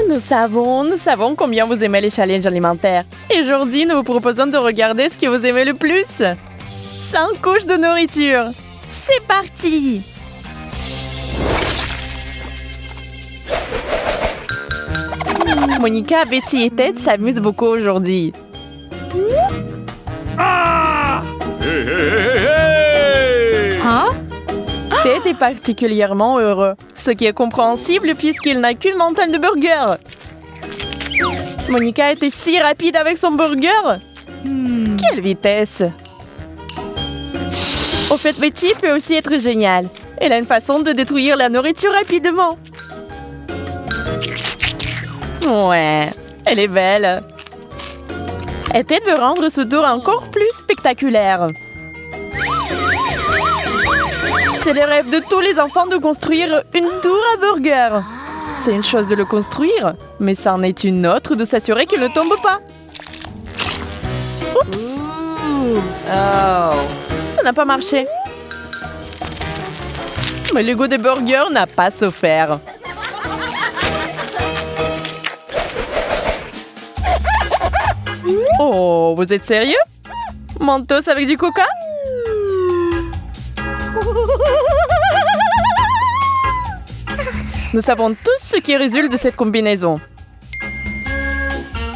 Nous savons combien vous aimez les challenges alimentaires. Et aujourd'hui, nous vous proposons de regarder ce que vous aimez le plus. 5 couches de nourriture. C'est parti! Monica, Betty et Ted s'amusent beaucoup aujourd'hui. Ted est particulièrement heureux, ce qui est compréhensible puisqu'il n'a qu'une montagne de burgers. Monica était si rapide avec son burger. Quelle vitesse! Au fait, Betty peut aussi être géniale. Elle a une façon de détruire la nourriture rapidement. Ouais, elle est belle. Et Ted veut rendre ce tour encore plus spectaculaire. C'est le rêve de tous les enfants de construire une tour à burger. C'est une chose de le construire, mais c'en est une autre de s'assurer qu'il ne tombe pas. Oups! Ça n'a pas marché. Mais le goût des burgers n'a pas souffert. Oh, vous êtes sérieux? Mentos avec du coca? Nous savons tous ce qui résulte de cette combinaison.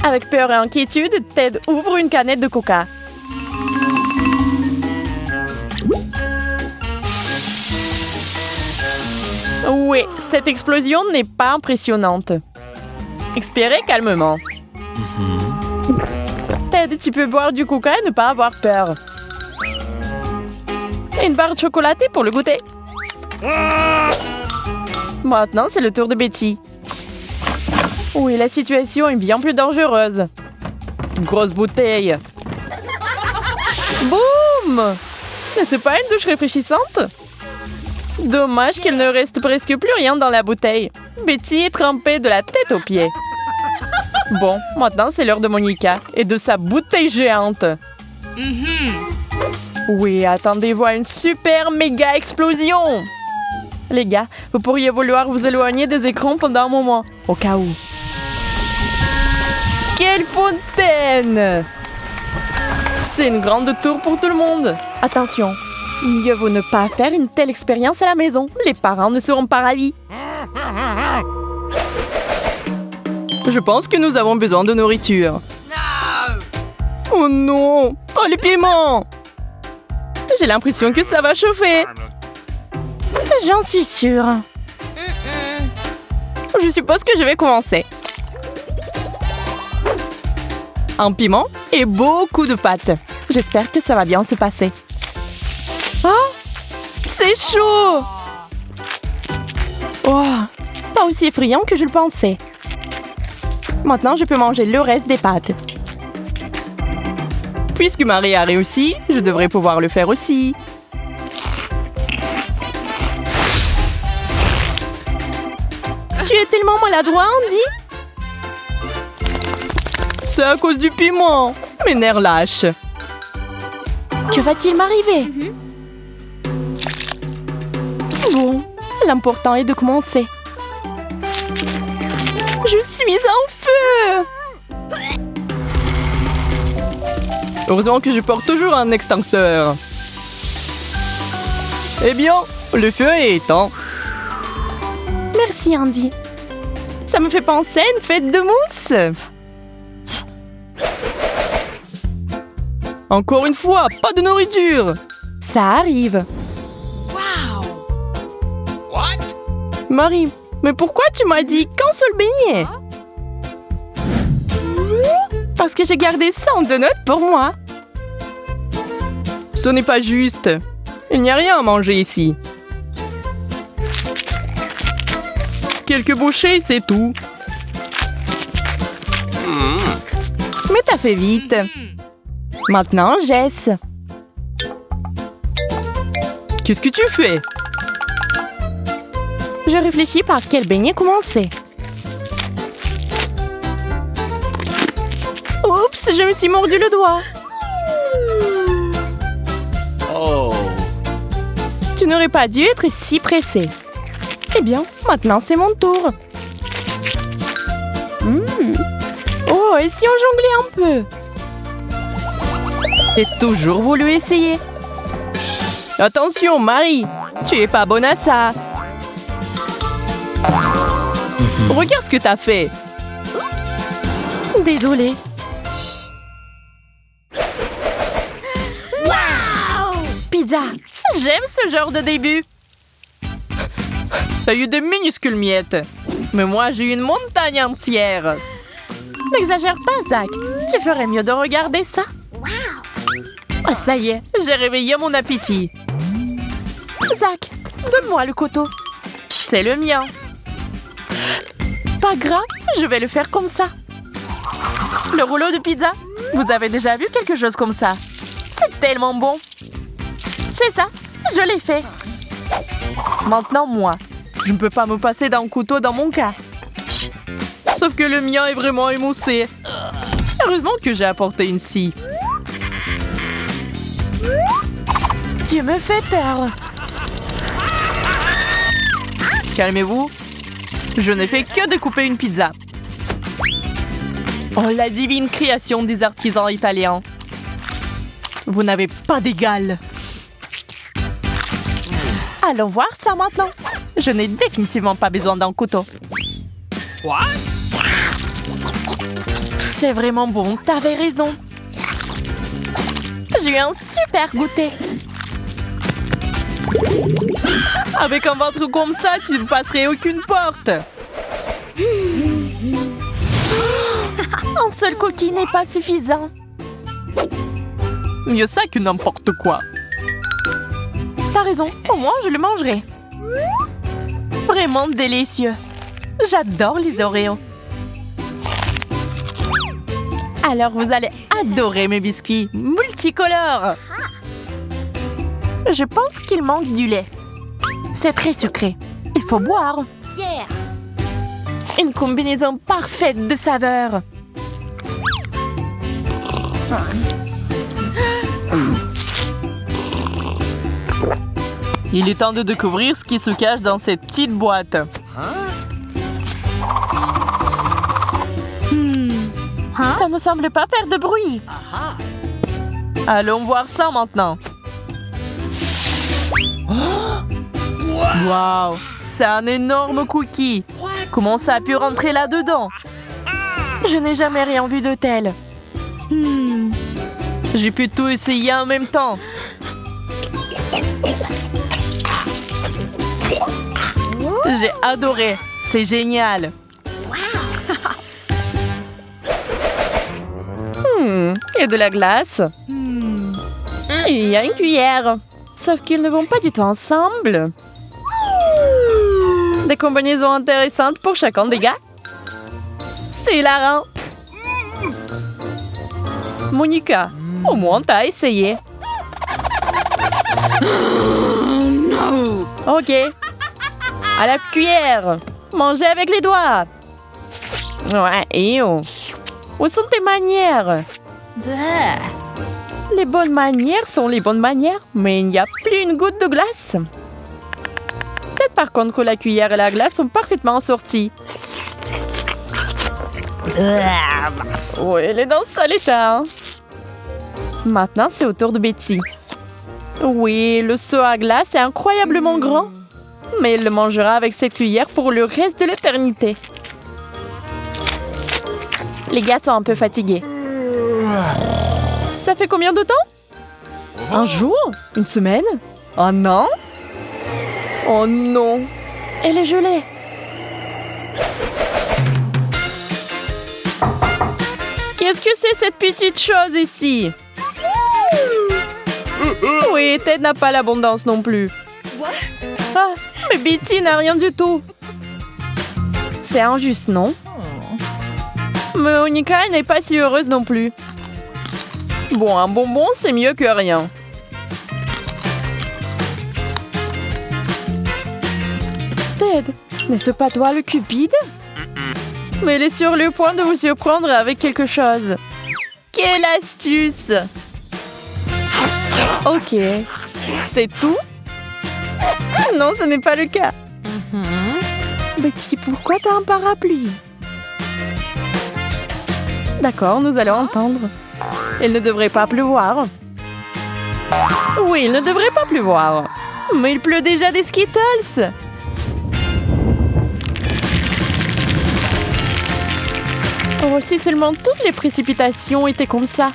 Avec peur et inquiétude, Ted ouvre une canette de coca. Oui, cette explosion n'est pas impressionnante. Expirez calmement. Ted, tu peux boire du coca et ne pas avoir peur. Une barre de chocolatée pour le goûter. Maintenant, c'est le tour de Betty. Oui, la situation est bien plus dangereuse. Grosse bouteille. Boum! N'est-ce pas une douche rafraîchissante? Dommage qu'il ne reste presque plus rien dans la bouteille. Betty est trempée de la tête aux pieds. Bon, maintenant c'est l'heure de Monica et de sa bouteille géante. Oui, attendez-vous à une super méga explosion. Les gars, vous pourriez vouloir vous éloigner des écrans pendant un moment, au cas où. Quelle fontaine! C'est une grande tour pour tout le monde. Attention, mieux vaut ne pas faire une telle expérience à la maison. Les parents ne seront pas ravis. Je pense que nous avons besoin de nourriture. Oh non, pas les piments! J'ai l'impression que ça va chauffer. J'en suis sûre. Je suppose que je vais commencer. Un piment et beaucoup de pâtes. J'espère que ça va bien se passer. Oh, c'est chaud! Oh, pas aussi effrayant que je le pensais. Maintenant, je peux manger le reste des pâtes. Puisque Marie a réussi, je devrais pouvoir le faire aussi. Tu es tellement maladroit, Andy. C'est à cause du piment. Mes nerfs lâchent. Que va-t-il m'arriver? Bon, l'important est de commencer. Je suis en feu! Heureusement que je porte toujours un extincteur. Eh bien, le feu est éteint. Merci, Andy. Ça me fait penser à une fête de mousse. Encore une fois, pas de nourriture. Ça arrive. Wow! What? Marie, mais pourquoi tu m'as dit qu'un seul beignet? Parce que j'ai gardé 100 donuts pour moi. Ce n'est pas juste. Il n'y a rien à manger ici. Quelques bouchées, c'est tout. Mais t'as fait vite. Maintenant, Jess. Qu'est-ce que tu fais? Je réfléchis par quel beignet commencer. Oups, je me suis mordu le doigt. Oh! Tu n'aurais pas dû être si pressé. Eh bien, maintenant c'est mon tour. Oh, et si on jonglait un peu? J'ai toujours voulu essayer. Attention, Marie, tu es pas bonne à ça. Regarde ce que t'as fait. Oups. Désolée. Wow! Pizza. J'aime ce genre de début. T'as eu de minuscules miettes. Mais moi, j'ai eu une montagne entière. N'exagère pas, Zach. Tu ferais mieux de regarder ça. Oh, ça y est, j'ai réveillé mon appétit. Zach, donne-moi le couteau. C'est le mien. Pas grave, je vais le faire comme ça. Le rouleau de pizza, vous avez déjà vu quelque chose comme ça? C'est tellement bon. C'est ça, je l'ai fait. Maintenant, moi, je ne peux pas me passer d'un couteau dans mon cas. Sauf que le mien est vraiment émoussé. Heureusement que j'ai apporté une scie. Tu me fais peur. Calmez-vous. Je n'ai fait que de couper une pizza. Oh, la divine création des artisans italiens. Vous n'avez pas d'égal. Allons voir ça maintenant. Je n'ai définitivement pas besoin d'un couteau. What? C'est vraiment bon, t'avais raison. J'ai eu un super goûter. Avec un ventre comme ça, tu ne passerais aucune porte. Un seul cookie n'est pas suffisant. Mieux ça que n'importe quoi. T'as raison, au moins je le mangerai. Vraiment délicieux. J'adore les Oreos. Alors vous allez adorer mes biscuits multicolores. Je pense qu'il manque du lait. C'est très sucré. Il faut boire. Yeah! Une combinaison parfaite de saveurs. Il est temps de découvrir ce qui se cache dans cette petite boîte. Ça ne semble pas faire de bruit. Allons voir ça maintenant. Waouh, c'est un énorme cookie. Comment ça a pu rentrer là-dedans? Je n'ai jamais rien vu de tel. J'ai pu tout essayer en même temps. J'ai adoré. C'est génial. Il y a de la glace. Et il y a une cuillère. Sauf qu'ils ne vont pas du tout ensemble. Des combinaisons intéressantes pour chacun des gars. C'est hilarant. Monica, au moins t'as essayé. Ok. À la cuillère. Mangez avec les doigts. Ouais, et oh. Où sont tes manières? Les bonnes manières sont les bonnes manières, mais il n'y a plus une goutte de glace. Peut-être par contre que la cuillère et la glace sont parfaitement sorties. Oui, elle est dans le sale état. Maintenant, c'est au tour de Betty. Oui, le seau à glace est incroyablement grand, mais elle le mangera avec cette cuillère pour le reste de l'éternité. Les gars sont un peu fatigués. Ça fait combien de temps? Un jour? Une semaine? Un an? Oh non! Elle est gelée! Qu'est-ce que c'est cette petite chose ici? Oui, Ted n'a pas l'abondance non plus. Ah, mais Betty n'a rien du tout. C'est injuste, non? Mais Monica, elle n'est pas si heureuse non plus. Bon, un bonbon, c'est mieux que rien. Ted, n'est-ce pas toi le cupide? Mais elle est sur le point de vous surprendre avec quelque chose. Quelle astuce! Ok, c'est tout? Non, ce n'est pas le cas. Betty, pourquoi t'as un parapluie? D'accord, nous allons entendre. Il ne devrait pas pleuvoir. Oui, il ne devrait pas pleuvoir. Mais il pleut déjà des Skittles. Oh, si seulement toutes les précipitations étaient comme ça.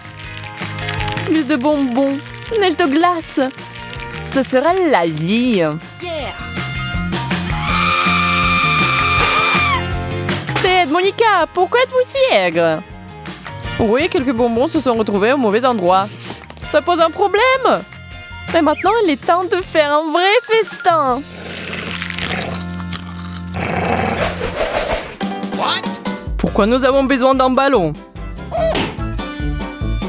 Plus de bonbons, neige de glace. Ce serait la vie. Ted, Monica, pourquoi êtes-vous si aigre? Oui, quelques bonbons se sont retrouvés au mauvais endroit. Ça pose un problème. Mais maintenant, il est temps de faire un vrai festin. What? Pourquoi nous avons besoin d'un ballon?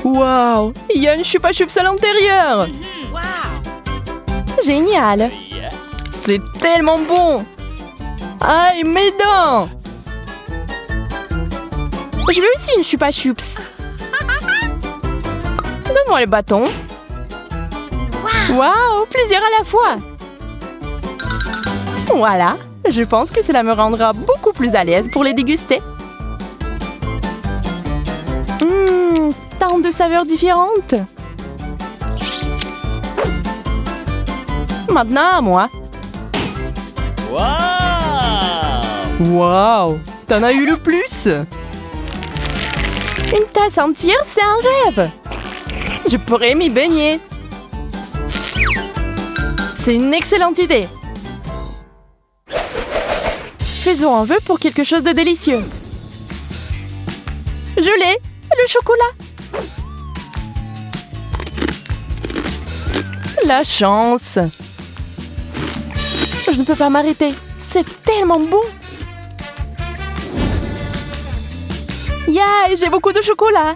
Waouh, il y a une chupa chups à l'intérieur. Génial. C'est tellement bon. Aïe, mes dents. Je veux aussi une chupa chups. Donne-moi le bâton. Waouh, plusieurs à la fois. Voilà, je pense que cela me rendra beaucoup plus à l'aise pour les déguster. Tant de saveurs différentes. Maintenant à moi. Waouh, t'en as eu le plus. Une tasse entière, c'est un rêve. Je pourrais m'y baigner. C'est une excellente idée. Faisons un vœu pour quelque chose de délicieux. Je l'ai, le chocolat. La chance. Je ne peux pas m'arrêter. C'est tellement bon. Yeah, j'ai beaucoup de chocolat.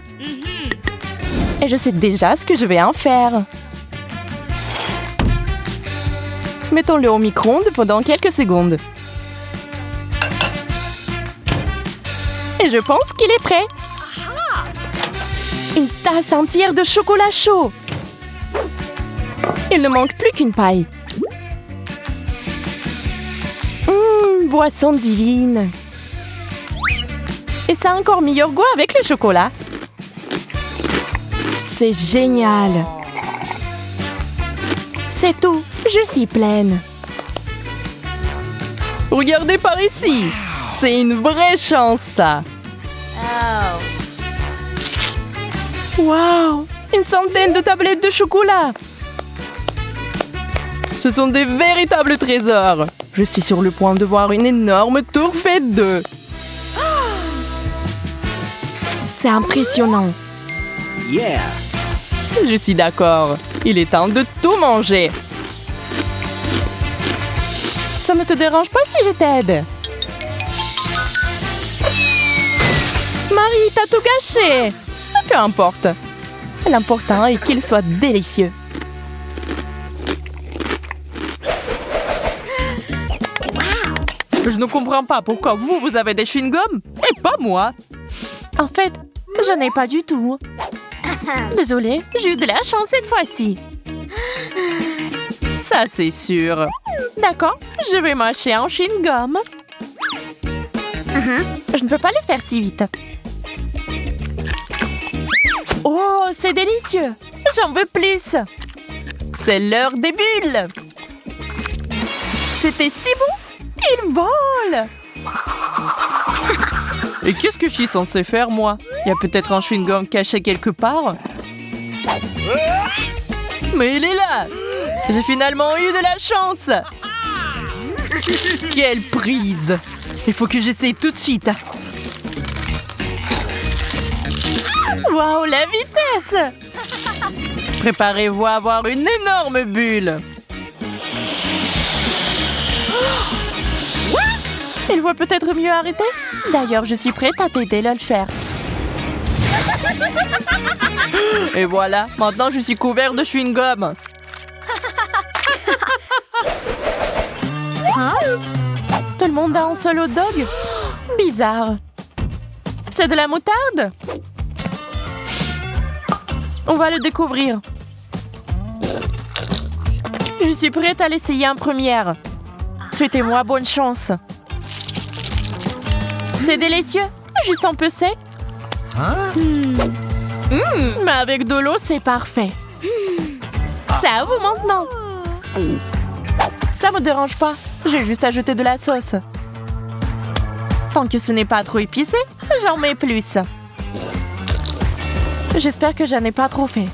Et je sais déjà ce que je vais en faire. Mettons-le au micro-ondes pendant quelques secondes. Et je pense qu'il est prêt. Une tasse entière de chocolat chaud. Il ne manque plus qu'une paille. Boisson divine. Et ça a encore meilleur goût avec le chocolat. C'est génial. C'est tout. Je suis pleine. Regardez par ici. C'est une vraie chance, ça. Wow! Une centaine de tablettes de chocolat. Ce sont des véritables trésors. Je suis sur le point de voir une énorme tour faite d'œufs. C'est impressionnant. Yeah. Je suis d'accord. Il est temps de tout manger. Ça ne te dérange pas si je t'aide? Marie, t'as tout gâché. Peu importe. L'important est qu'il soit délicieux. Je ne comprends pas pourquoi vous avez des chewing-gums et pas moi. En fait, je n'ai pas du tout. Désolée, j'ai eu de la chance cette fois-ci. Ça, c'est sûr. D'accord, je vais mâcher un chewing-gum. Je ne peux pas le faire si vite. Oh, c'est délicieux. J'en veux plus. C'est l'heure des bulles. C'était si bon. Il vole. Et qu'est-ce que je suis censée faire, moi? Il y a peut-être un chewing-gum caché quelque part. Mais il est là. J'ai finalement eu de la chance. Quelle prise. Il faut que j'essaye tout de suite. Waouh, la vitesse. Préparez-vous à avoir une énorme bulle. Il voit peut-être mieux arrêter. D'ailleurs, je suis prête à t'aider à le faire. Et voilà, maintenant je suis couvert de chewing-gum. Tout le monde a un seul hot dog? Bizarre. C'est de la moutarde? On va le découvrir. Je suis prête à l'essayer en première. Souhaitez-moi bonne chance. C'est délicieux, juste un peu sec. Mais avec de l'eau, c'est parfait. C'est à vous maintenant. Ça me dérange pas. J'ai juste ajouté de la sauce. Tant que ce n'est pas trop épicé, j'en mets plus. J'espère que je n'ai pas trop fait.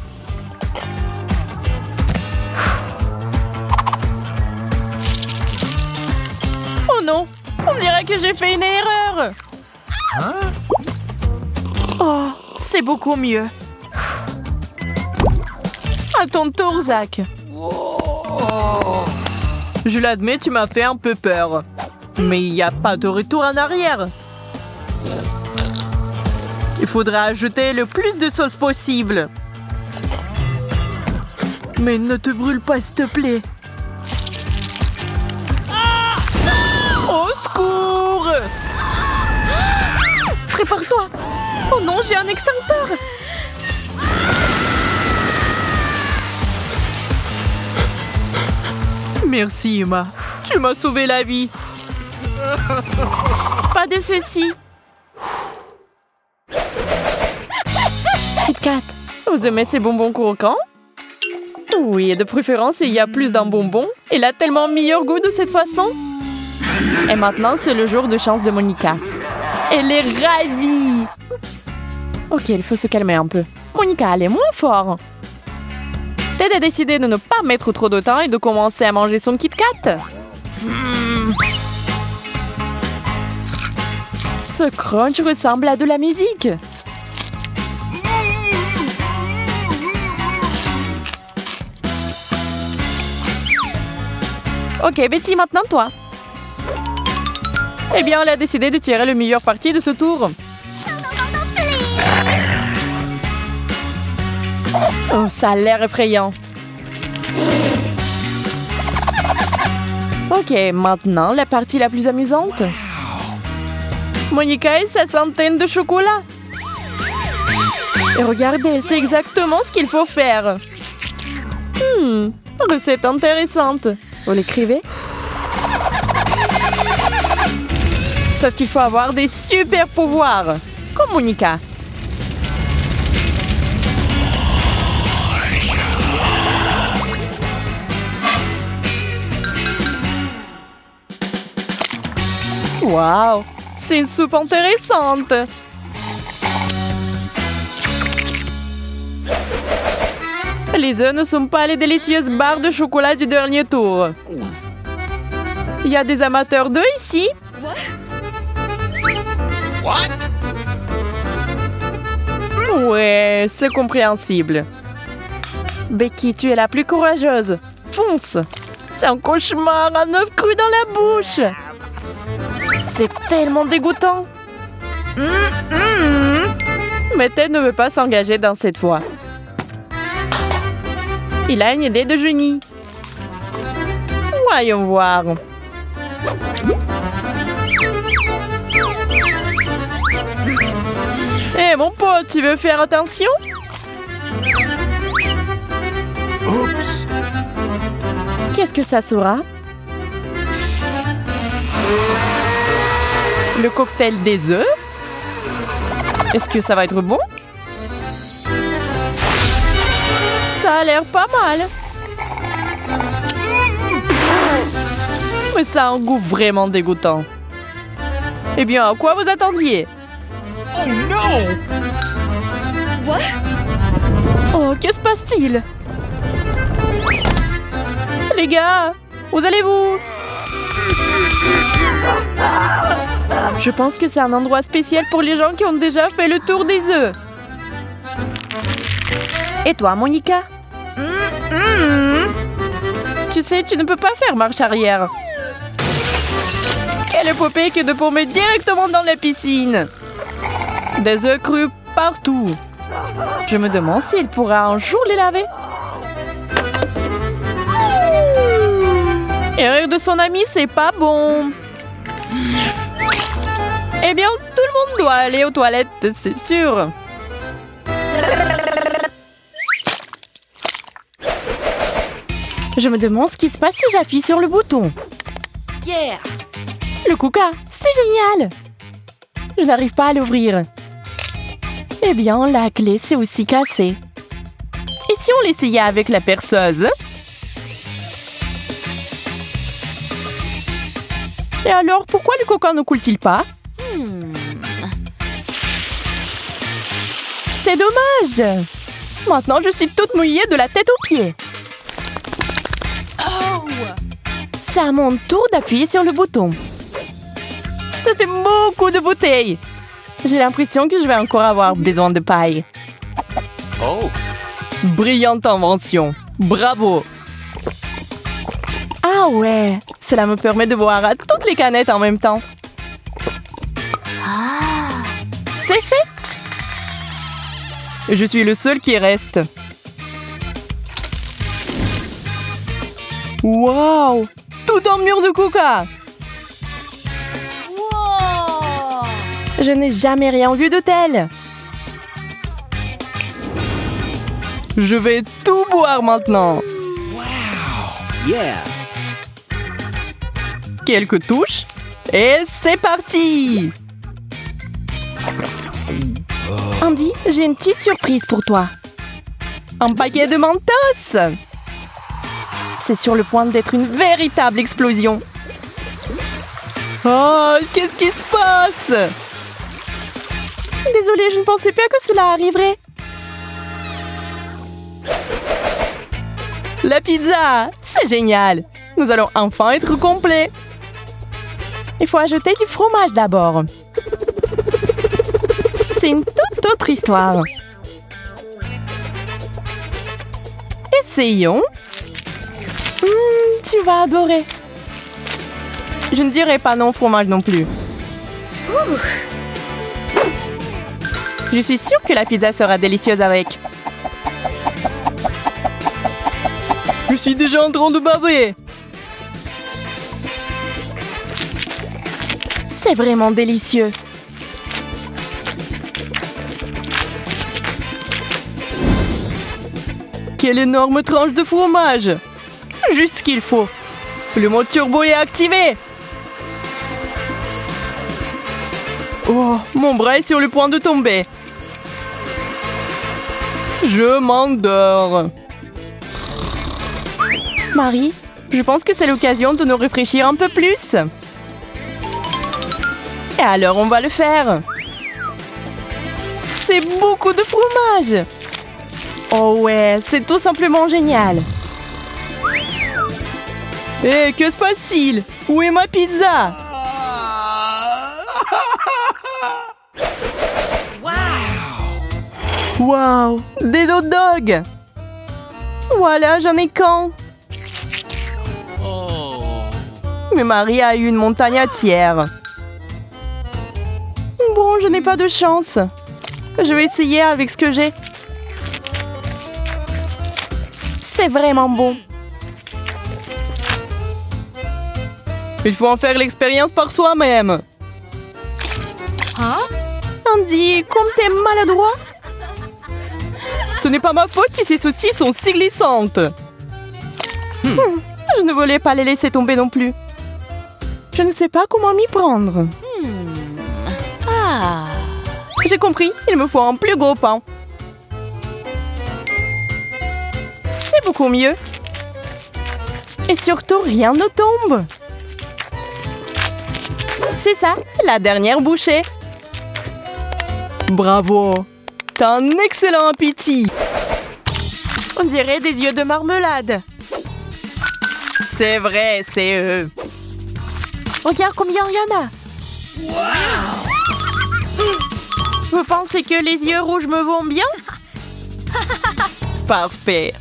Oh non! On dirait que j'ai fait une erreur! Oh, c'est beaucoup mieux. À ton tour, Zach. Je l'admets, tu m'as fait un peu peur. Mais il n'y a pas de retour en arrière. Il faudra ajouter le plus de sauce possible. Mais ne te brûle pas, s'il te plaît. Au secours! Prépare-toi! Oh non, j'ai un extincteur! Merci, Emma. Tu m'as sauvé la vie. Pas de soucis. Kit Kat, vous aimez ces bonbons croquants? Oui, et de préférence, il y a plus d'un bonbon. Il a tellement meilleur goût de cette façon. Et maintenant, c'est le jour de chance de Monica. Elle est ravie. Oups. Ok, il faut se calmer un peu. Monica, elle est moins fort. Ted a décidé de ne pas mettre trop de temps et de commencer à manger son Kit Kat. Ce crunch ressemble à de la musique. Ok, Betty, maintenant toi. Eh bien, elle a décidé de tirer le meilleur parti de ce tour. Oh, ça a l'air effrayant. Ok, maintenant, la partie la plus amusante. Monica et sa centaine de chocolats. Et regardez, elle sait exactement ce qu'il faut faire. Recette intéressante. Vous l'écrivez? Sauf qu'il faut avoir des super pouvoirs, comme Monica. Waouh, c'est une soupe intéressante. Les œufs ne sont pas les délicieuses barres de chocolat du dernier tour. Il y a des amateurs d'œufs ici? What? Ouais, c'est compréhensible. Becky, tu es la plus courageuse. Fonce! C'est un cauchemar, un œuf cru dans la bouche. C'est tellement dégoûtant. Mais Ted ne veut pas s'engager dans cette voie. Il a une idée de génie. Voyons voir. Hé, mon pote, tu veux faire attention? Oups. Qu'est-ce que ça sera? Le cocktail des œufs? Est-ce que ça va être bon? Ça a l'air pas mal. Mais ça a un goût vraiment dégoûtant. Eh bien, à quoi vous attendiez? Oh non! Oh, que se passe-t-il? Les gars, où allez-vous? Je pense que c'est un endroit spécial pour les gens qui ont déjà fait le tour des œufs. Et toi, Monica? Tu sais, tu ne peux pas faire marche arrière. Quelle épopée que de tomber directement dans la piscine. Des œufs crus partout. Je me demande si elle pourra un jour les laver. Et rire de son ami, c'est pas bon. Eh bien, tout le monde doit aller aux toilettes, c'est sûr. Je me demande ce qui se passe si j'appuie sur le bouton. Yeah! Le Kuka, c'est génial! Je n'arrive pas à l'ouvrir. Eh bien, la clé s'est aussi cassée. Et si on l'essayait avec la perceuse? Et alors, pourquoi le coca ne coule-t-il pas? C'est dommage! Maintenant, je suis toute mouillée de la tête aux pieds. C'est à mon tour d'appuyer sur le bouton. Ça fait beaucoup de bouteilles. J'ai l'impression que je vais encore avoir besoin de paille. Oh. Brillante invention. Bravo! Ah ouais! Cela me permet de boire à toutes les canettes en même temps. C'est fait! Je suis le seul qui reste. Waouh! Tout un mur de coca! Je n'ai jamais rien vu de tel. Je vais tout boire maintenant. Yeah. Quelques touches et c'est parti! Andy, j'ai une petite surprise pour toi. Un paquet de Mentos! C'est sur le point d'être une véritable explosion. Oh, qu'est-ce qui se passe? Désolée, je ne pensais pas que cela arriverait. La pizza! C'est génial! Nous allons enfin être complets. Il faut ajouter du fromage d'abord. C'est une toute autre histoire. Essayons. Tu vas adorer. Je ne dirai pas non fromage non plus. Je suis sûre que la pizza sera délicieuse avec. Je suis déjà en train de baver. C'est vraiment délicieux. Quelle énorme tranche de fromage! Juste ce qu'il faut. Le mode turbo est activé. Oh, mon bras est sur le point de tomber. Je m'endors. Marie, je pense que c'est l'occasion de nous réfléchir un peu plus. Et alors, on va le faire. C'est beaucoup de fromage. Oh ouais, c'est tout simplement génial. Hé, que se passe-t-il? Où est ma pizza? Wow, des hot dogs. Voilà, j'en ai qu'un. Mais Marie a eu une montagne entière. Bon, je n'ai pas de chance. Je vais essayer avec ce que j'ai. C'est vraiment bon. Il faut en faire l'expérience par soi-même. Andy, comme t'es maladroit. Ce n'est pas ma faute si ces saucisses sont si glissantes. Je ne voulais pas les laisser tomber non plus. Je ne sais pas comment m'y prendre. J'ai compris, il me faut un plus gros pain. C'est beaucoup mieux. Et surtout, rien ne tombe. C'est ça, la dernière bouchée. Bravo! T'as un excellent appétit. On dirait des yeux de marmelade. C'est vrai, c'est eux. Regarde combien il y en a. Vous pensez que les yeux rouges me vont bien? Parfait.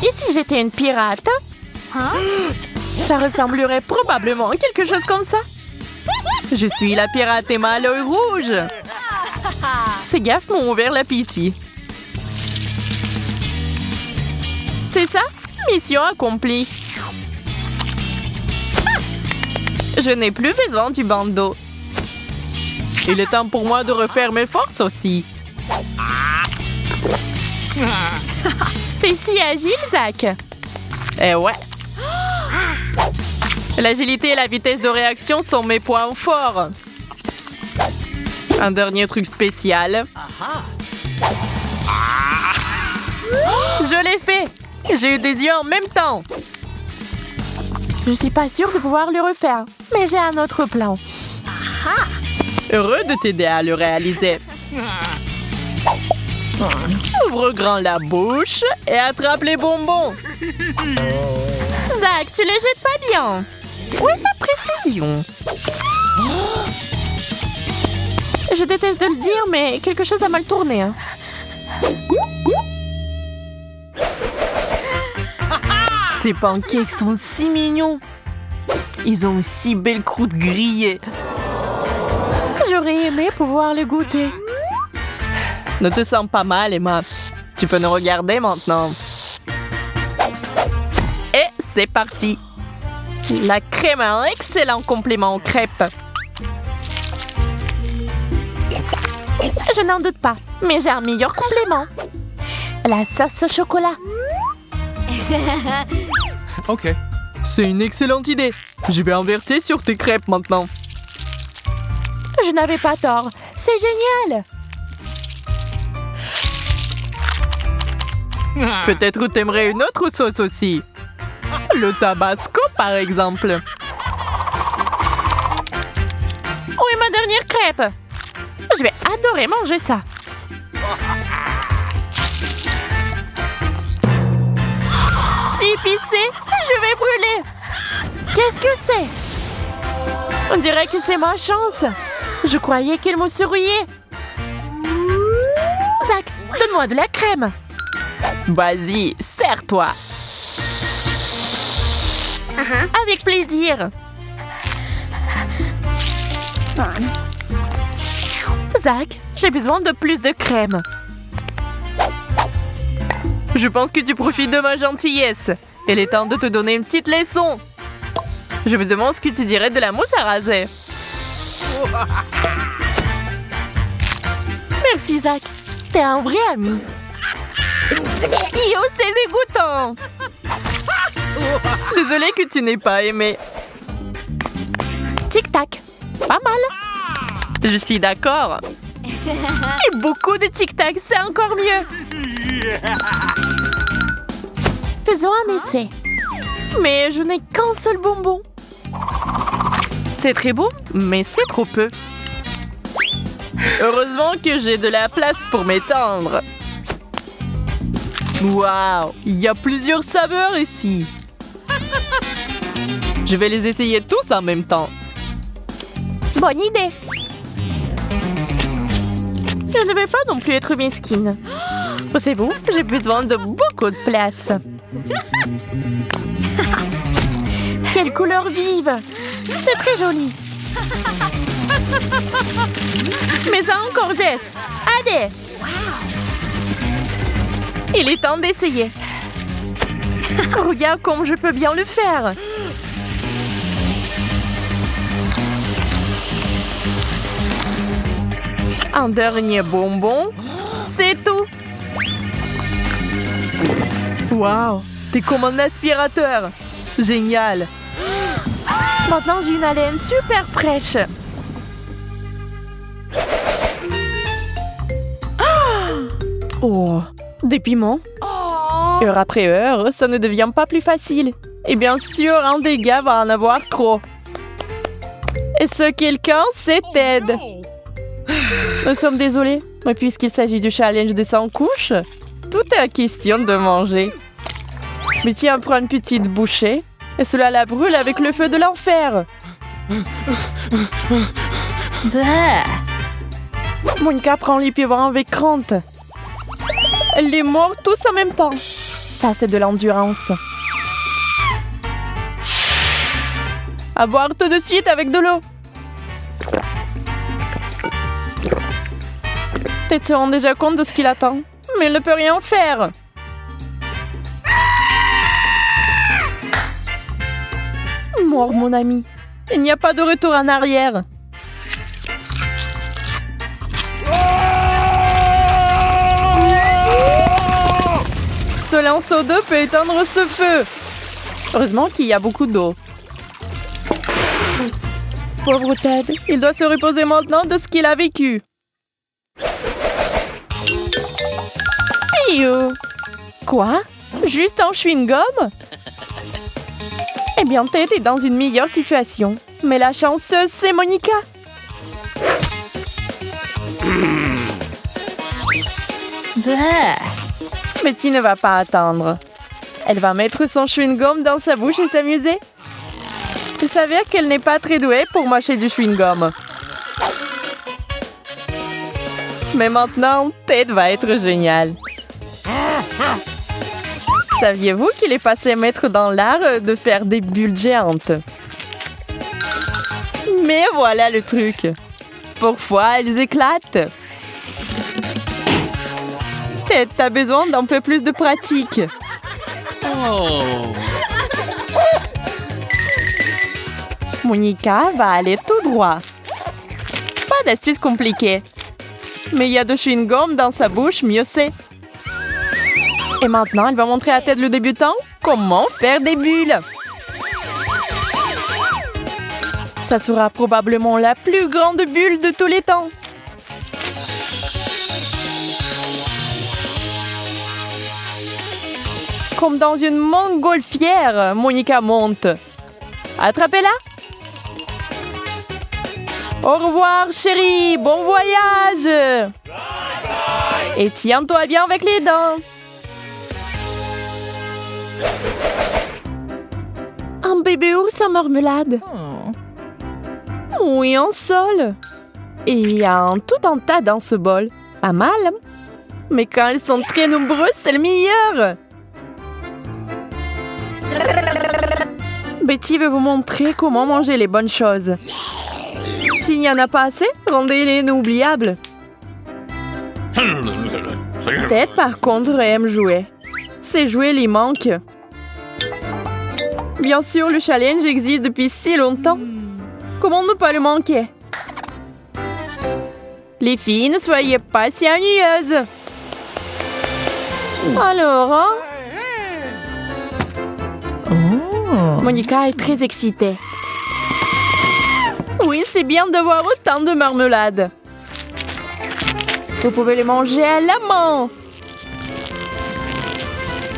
Et si j'étais une pirate? Ça ressemblerait probablement à quelque chose comme ça. Je suis la pirate Emma à l'œil rouge. Ces gaffes m'ont ouvert l'appétit. C'est ça? Mission accomplie. Je n'ai plus besoin du bandeau. Il est temps pour moi de refaire mes forces aussi. T'es si agile, Zach. Eh ouais. L'agilité et la vitesse de réaction sont mes points forts. Un dernier truc spécial. Je l'ai fait! J'ai eu des yeux en même temps! Je suis pas sûre de pouvoir le refaire, mais j'ai un autre plan. Heureux de t'aider à le réaliser. Ouvre grand la bouche et attrape les bonbons. Zach, tu les jettes pas bien. Où est ta précision? Je déteste de le dire, mais quelque chose a mal tourné. Hein. Ces pancakes sont si mignons. Ils ont une si belle croûte grillée. J'aurais aimé pouvoir le goûter. Ne te sens pas mal, Emma. Tu peux nous regarder maintenant. Et c'est parti. La crème a un excellent complément aux crêpes. Je n'en doute pas, mais j'ai un meilleur complément. La sauce au chocolat. OK. C'est une excellente idée. Je vais en verser sur tes crêpes maintenant. Je n'avais pas tort. C'est génial. Peut-être t'aimerais une autre sauce aussi. Le tabasco, par exemple. Où est ma dernière crêpe? Je vais adorer manger ça. C'est épicé. Je vais brûler. Qu'est-ce que c'est? On dirait que c'est ma chance. Je croyais qu'elle me souriait. Zach, donne-moi de la crème. Vas-y, serre-toi. Avec plaisir. Zach, j'ai besoin de plus de crème. Je pense que tu profites de ma gentillesse. Il est temps de te donner une petite leçon. Je me demande ce que tu dirais de la mousse à raser. Merci, Zach. T'es un vrai ami. Yo, c'est dégoûtant. Désolée que tu n'aies pas aimé. Tic-tac. Pas mal. Je suis d'accord. Et beaucoup de tic-tac, c'est encore mieux. Faisons un essai. Mais je n'ai qu'un seul bonbon. C'est très beau, mais c'est trop peu. Heureusement que j'ai de la place pour m'étendre. Waouh, il y a plusieurs saveurs ici. Je vais les essayer tous en même temps. Bonne idée. Je ne vais pas non plus être mesquine. Pensez-vous, j'ai besoin de beaucoup de place. Quelle couleur vive! C'est très joli. Mais ça encore, Jess. Allez! Il est temps d'essayer. Regarde comme je peux bien le faire. Un dernier bonbon. C'est tout. Waouh! T'es comme un aspirateur. Génial. Maintenant, j'ai une haleine super fraîche. Oh, des piments. Heure après heure, ça ne devient pas plus facile. Et bien sûr, un des gars va en avoir trop. Et ce quelqu'un, c'est Ted. Nous sommes désolés, mais puisqu'il s'agit du challenge des 100 couches, tout est question de manger. Mais tiens, prends une petite bouchée, et cela la brûle avec le feu de l'enfer. Monica prend les piments avec crainte. Elle les mord tous en même temps. Ça, c'est de l'endurance. À boire tout de suite avec de l'eau. Ted se rend déjà compte de ce qu'il attend, mais il ne peut rien faire. Mort, mon ami. Il n'y a pas de retour en arrière. Ce lanceau d'eau peut éteindre ce feu. Heureusement qu'il y a beaucoup d'eau. Pauvre Ted, il doit se reposer maintenant de ce qu'il a vécu. You. Quoi? Juste un chewing-gum? Eh bien, Ted est dans une meilleure situation. Mais la chanceuse, c'est Monica. Betty ne va pas attendre. Elle va mettre son chewing-gum dans sa bouche et s'amuser. Il s'avère qu'elle n'est pas très douée pour mâcher du chewing-gum. Mais maintenant, Ted va être génial. Saviez-vous qu'il est passé maître dans l'art de faire des bulles géantes? Mais voilà le truc. Parfois, elles éclatent. Ted, t'as besoin d'un peu plus de pratique. Oh. Monica va aller tout droit. Pas d'astuce compliquée. Mais il y a de chewing-gum dans sa bouche, mieux c'est. Et maintenant, elle va montrer à Ted le débutant comment faire des bulles. Ça sera probablement la plus grande bulle de tous les temps. Comme dans une montgolfière, Monica monte. Attrapez-la! Au revoir, chérie! Bon voyage! Et tiens-toi bien avec les dents! Un bébé ours en marmelade. Oui, un seul. Et il y a tout un tas dans ce bol. Pas mal. Mais quand elles sont très nombreuses, c'est le meilleur. Betty veut vous montrer comment manger les bonnes choses. S'il n'y en a pas assez, rendez-les inoubliables. Ted, par contre, aime jouer. Ces jouets lui manquent. Bien sûr, le challenge existe depuis si longtemps. Comment ne pas le manquer? Les filles, ne soyez pas si ennuyeuses. Alors, hein? Monica est très excitée. Oui, c'est bien d'avoir autant de marmelade. Vous pouvez les manger à la main.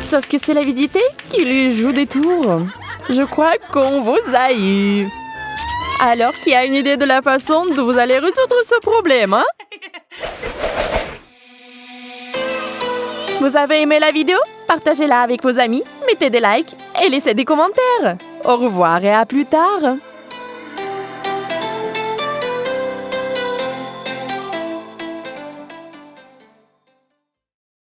Sauf que c'est l'avidité qui lui joue des tours. Je crois qu'on vous a eu. Alors, qui a une idée de la façon dont vous allez résoudre ce problème, hein? Vous avez aimé la vidéo? Partagez-la avec vos amis, mettez des likes et laissez des commentaires. Au revoir et à plus tard.